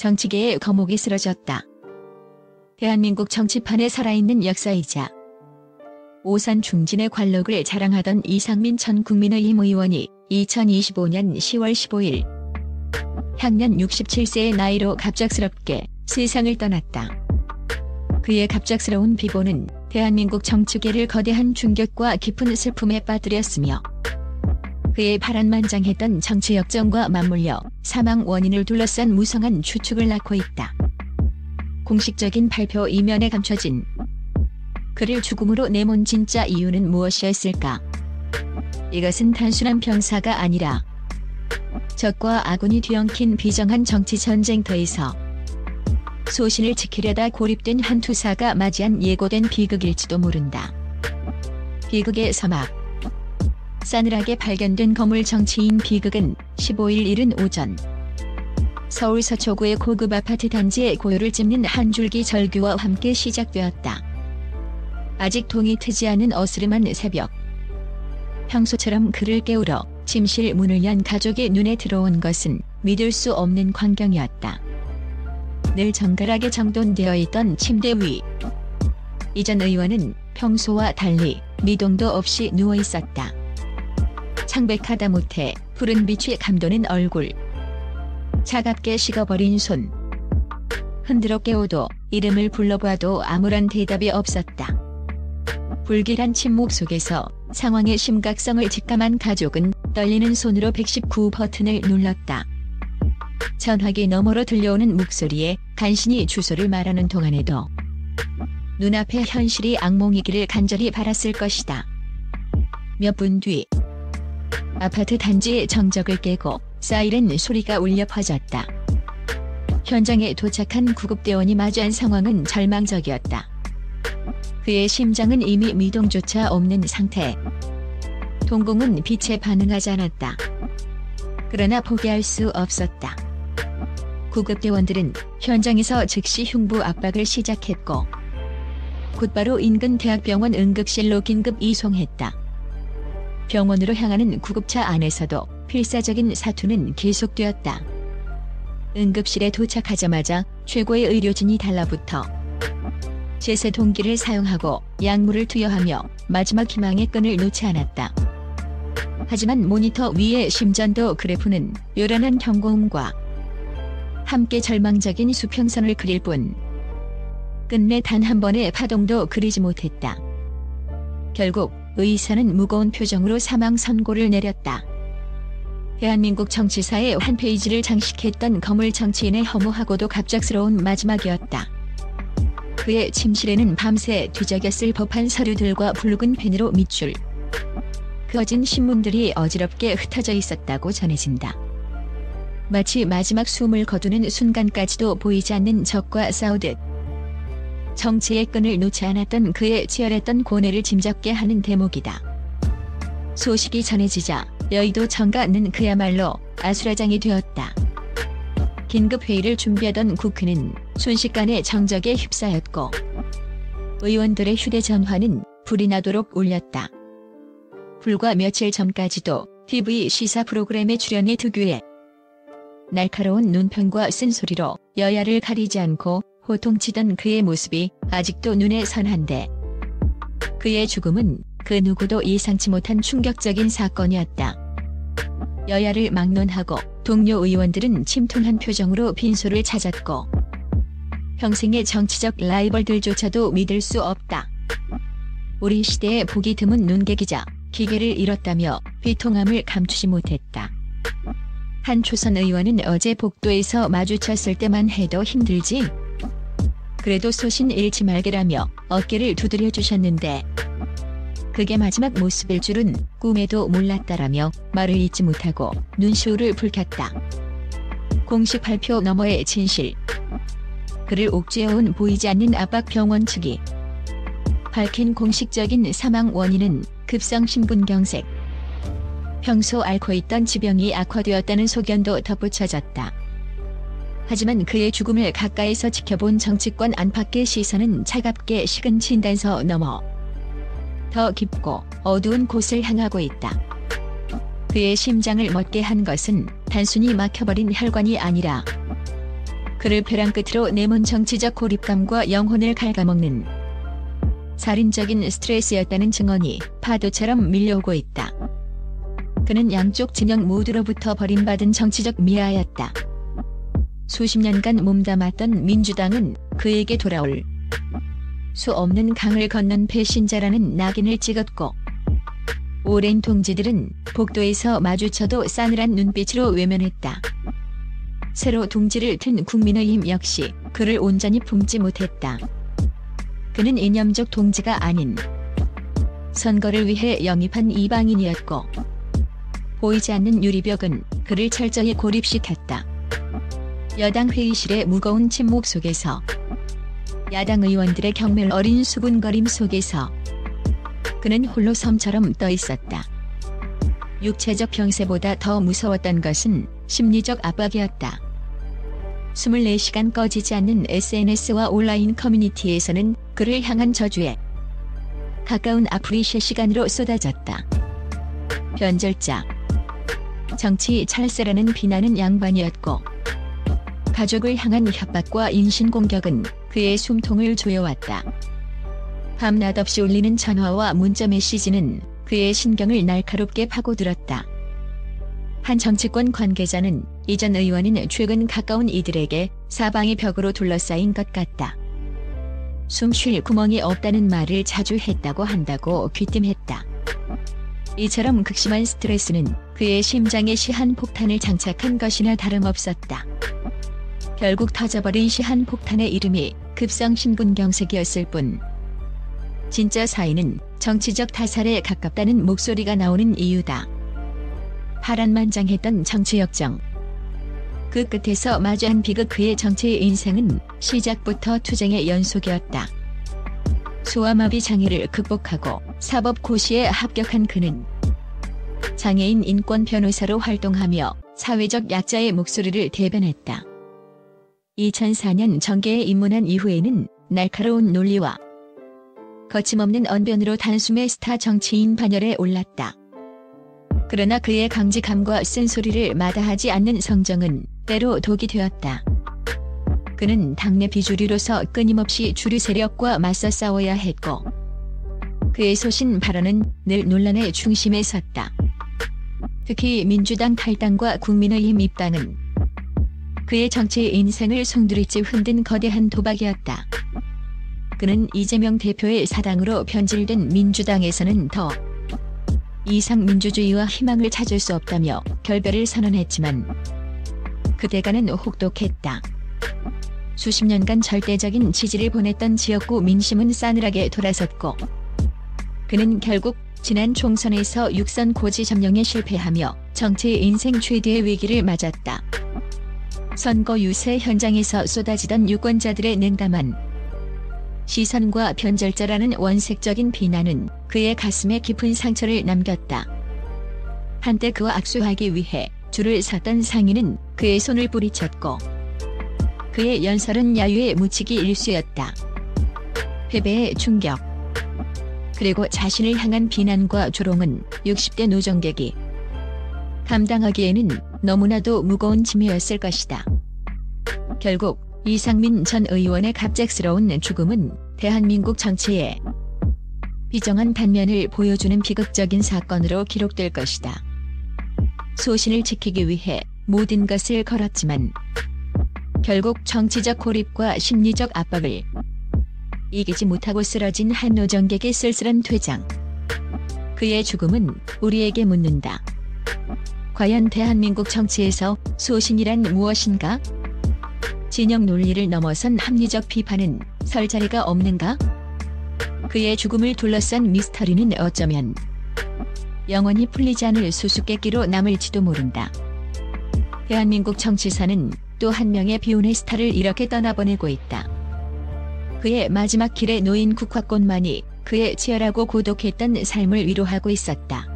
정치계의 거목이 쓰러졌다. 대한민국 정치판에 살아있는 역사이자 오산 중진의 관록을 자랑하던 이상민 전 국민의힘 의원이 2025년 10월 15일 향년 67세의 나이로 갑작스럽게 세상을 떠났다. 그의 갑작스러운 비보는 대한민국 정치계를 거대한 충격과 깊은 슬픔에 빠뜨렸으며 그의 파란만장했던 정치 역정과 맞물려 사망 원인을 둘러싼 무성한 추측을 낳고 있다. 공식적인 발표 이면에 감춰진 그를 죽음으로 내몬 진짜 이유는 무엇이었을까? 이것은 단순한 병사가 아니라 적과 아군이 뒤엉킨 비정한 정치 전쟁터에서 소신을 지키려다 고립된 한 투사가 맞이한 예고된 비극일지도 모른다. 비극의 서막. 싸늘하게 발견된 거물 정치인 비극은 15일 이른 오전 서울 서초구의 고급 아파트 단지의 고요를 찝는 한 줄기 절규와 함께 시작되었다. 아직 동이 트지 않은 어스름한 새벽. 평소처럼 그를 깨우러 침실 문을 연 가족의 눈에 들어온 것은 믿을 수 없는 광경이었다. 늘 정갈하게 정돈되어 있던 침대 위. 이전 의원은 평소와 달리 미동도 없이 누워 있었다. 창백하다 못해 푸른 빛이 감도는 얼굴. 차갑게 식어버린 손. 흔들어 깨워도 이름을 불러봐도 아무런 대답이 없었다. 불길한 침묵 속에서 상황의 심각성을 직감한 가족은 떨리는 손으로 119 버튼을 눌렀다. 전화기 너머로 들려오는 목소리에 간신히 주소를 말하는 동안에도 눈앞의 현실이 악몽이기를 간절히 바랐을 것이다. 몇 분 뒤 아파트 단지의 정적을 깨고 사이렌 소리가 울려 퍼졌다. 현장에 도착한 구급대원이 마주한 상황은 절망적이었다. 그의 심장은 이미 미동조차 없는 상태. 동공은 빛에 반응하지 않았다. 그러나 포기할 수 없었다. 구급대원들은 현장에서 즉시 흉부 압박을 시작했고 곧바로 인근 대학병원 응급실로 긴급 이송했다. 병원으로 향하는 구급차 안에서도 필사적인 사투는 계속되었다. 응급실에 도착하자마자 최고의 의료진이 달라붙어 제세 동기를 사용하고 약물을 투여하며 마지막 희망의 끈을 놓지 않았다. 하지만 모니터 위의 심전도 그래프는 요란한 경고음과 함께 절망적인 수평선을 그릴 뿐 끝내 단 한 번의 파동도 그리지 못했다. 결국 의사는 무거운 표정으로 사망 선고를 내렸다. 대한민국 정치사의 한 페이지를 장식했던 거물 정치인의 허무하고도 갑작스러운 마지막이었다. 그의 침실에는 밤새 뒤적였을 법한 서류들과 붉은 펜으로 밑줄 그어진 신문들이 어지럽게 흩어져 있었다고 전해진다. 마치 마지막 숨을 거두는 순간까지도 보이지 않는 적과 싸우듯 정치의 끈을 놓지 않았던 그의 치열했던 고뇌를 짐작게 하는 대목이다. 소식이 전해지자 여의도 정가는 그야말로 아수라장이 되었다. 긴급회의를 준비하던 국회는 순식간에 정적에 휩싸였고 의원들의 휴대전화는 불이 나도록 울렸다. 불과 며칠 전까지도 TV 시사 프로그램에 출연해 특유의 날카로운 눈평과 쓴소리로 여야를 가리지 않고 호통치던 그의 모습이 아직도 눈에 선한데 그의 죽음은 그 누구도 예상치 못한 충격적인 사건이었다. 여야를 막론하고 동료 의원들은 침통한 표정으로 빈소를 찾았고 평생의 정치적 라이벌들조차도 믿을 수 없다. 우리 시대에 보기 드문 눈객이자 기계를 잃었다며 비통함을 감추지 못했다. 한 초선 의원은 어제 복도에서 마주쳤을 때만 해도 힘들지? 그래도 소신 잃지 말게라며 어깨를 두드려 주셨는데 그게 마지막 모습일 줄은 꿈에도 몰랐다라며 말을 잇지 못하고 눈시울을 붉혔다. 공식 발표 너머의 진실. 그를 옥죄어온 보이지 않는 압박 병원 측이 밝힌 공식적인 사망 원인은 급성 심근경색. 평소 앓고 있던 지병이 악화되었다는 소견도 덧붙여졌다. 하지만 그의 죽음을 가까이서 지켜본 정치권 안팎의 시선은 차갑게 식은 진단서 넘어 더 깊고 어두운 곳을 향하고 있다. 그의 심장을 멎게 한 것은 단순히 막혀버린 혈관이 아니라 그를 벼랑 끝으로 내몬 정치적 고립감과 영혼을 갉아먹는 살인적인 스트레스였다는 증언이 파도처럼 밀려오고 있다. 그는 양쪽 진영 모두로부터 버림받은 정치적 미아였다. 수십 년간 몸담았던 민주당은 그에게 돌아올 수 없는 강을 건넌 배신자라는 낙인을 찍었고, 오랜 동지들은 복도에서 마주쳐도 싸늘한 눈빛으로 외면했다. 새로 둥지를 튼 국민의힘 역시 그를 온전히 품지 못했다. 그는 이념적 동지가 아닌 선거를 위해 영입한 이방인이었고, 보이지 않는 유리벽은 그를 철저히 고립시켰다. 여당 회의실의 무거운 침묵 속에서, 야당 의원들의 경멸 어린 수군거림 속에서 그는 홀로 섬처럼 떠 있었다. 육체적 병세보다 더 무서웠던 것은 심리적 압박이었다. 24시간 꺼지지 않는 SNS와 온라인 커뮤니티에서는 그를 향한 저주에 가까운 악플이 실시간으로 쏟아졌다. 변절자, 정치 찰세라는 비난은 양반이었고, 가족을 향한 협박과 인신공격은 그의 숨통을 조여왔다. 밤낮 없이 울리는 전화와 문자 메시지는 그의 신경을 날카롭게 파고들었다. 한 정치권 관계자는 이전 의원은 최근 가까운 이들에게 사방이 벽으로 둘러싸인 것 같다. 숨 쉴 구멍이 없다는 말을 자주 했다고 한다고 귀띔했다. 이처럼 극심한 스트레스는 그의 심장에 시한폭탄을 장착한 것이나 다름없었다. 결국 터져버린 시한폭탄의 이름이 급성 심근경색이었을 뿐, 진짜 사인은 정치적 타살에 가깝다는 목소리가 나오는 이유다. 파란만장했던 정치 역정. 그 끝에서 마주한 비극. 그의 정치 인생은 시작부터 투쟁의 연속이었다. 소아마비 장애를 극복하고 사법고시에 합격한 그는 장애인 인권 변호사로 활동하며 사회적 약자의 목소리를 대변했다. 2004년 정계에 입문한 이후에는 날카로운 논리와 거침없는 언변으로 단숨에 스타 정치인 반열에 올랐다. 그러나 그의 강직함과 쓴소리를 마다하지 않는 성정은 때로 독이 되었다. 그는 당내 비주류로서 끊임없이 주류 세력과 맞서 싸워야 했고, 그의 소신 발언은 늘 논란의 중심에 섰다. 특히 민주당 탈당과 국민의힘 입당은 그의 정치 인생을 송두리째 흔든 거대한 도박이었다. 그는 이재명 대표의 사당으로 변질된 민주당에서는 더 이상 민주주의와 희망을 찾을 수 없다며 결별을 선언했지만, 그 대가는 혹독했다. 수십 년간 절대적인 지지를 보냈던 지역구 민심은 싸늘하게 돌아섰고, 그는 결국 지난 총선에서 6선 고지 점령에 실패하며 정치 인생 최대의 위기를 맞았다. 선거 유세 현장에서 쏟아지던 유권자들의 냉담한 시선과 변절자라는 원색적인 비난은 그의 가슴에 깊은 상처를 남겼다. 한때 그와 악수하기 위해 줄을 섰던 상인은 그의 손을 뿌리쳤고, 그의 연설은 야유의 묻히기 일쑤였다. 패배의 충격, 그리고 자신을 향한 비난과 조롱은 60대 노정객이 감당하기에는 너무나도 무거운 짐이었을 것이다. 결국 이상민 전 의원의 갑작스러운 죽음은 대한민국 정치에 비정한 단면을 보여주는 비극적인 사건으로 기록될 것이다. 소신을 지키기 위해 모든 것을 걸었지만 결국 정치적 고립과 심리적 압박을 이기지 못하고 쓰러진 한 노정객의 쓸쓸한 퇴장. 그의 죽음은 우리에게 묻는다. 과연 대한민국 정치에서 소신이란 무엇인가? 진영 논리를 넘어선 합리적 비판은 설 자리가 없는가? 그의 죽음을 둘러싼 미스터리는 어쩌면 영원히 풀리지 않을 수수께끼로 남을지도 모른다. 대한민국 정치사는 또 한 명의 비운의 스타를 이렇게 떠나보내고 있다. 그의 마지막 길에 놓인 국화꽃만이 그의 치열하고 고독했던 삶을 위로하고 있었다.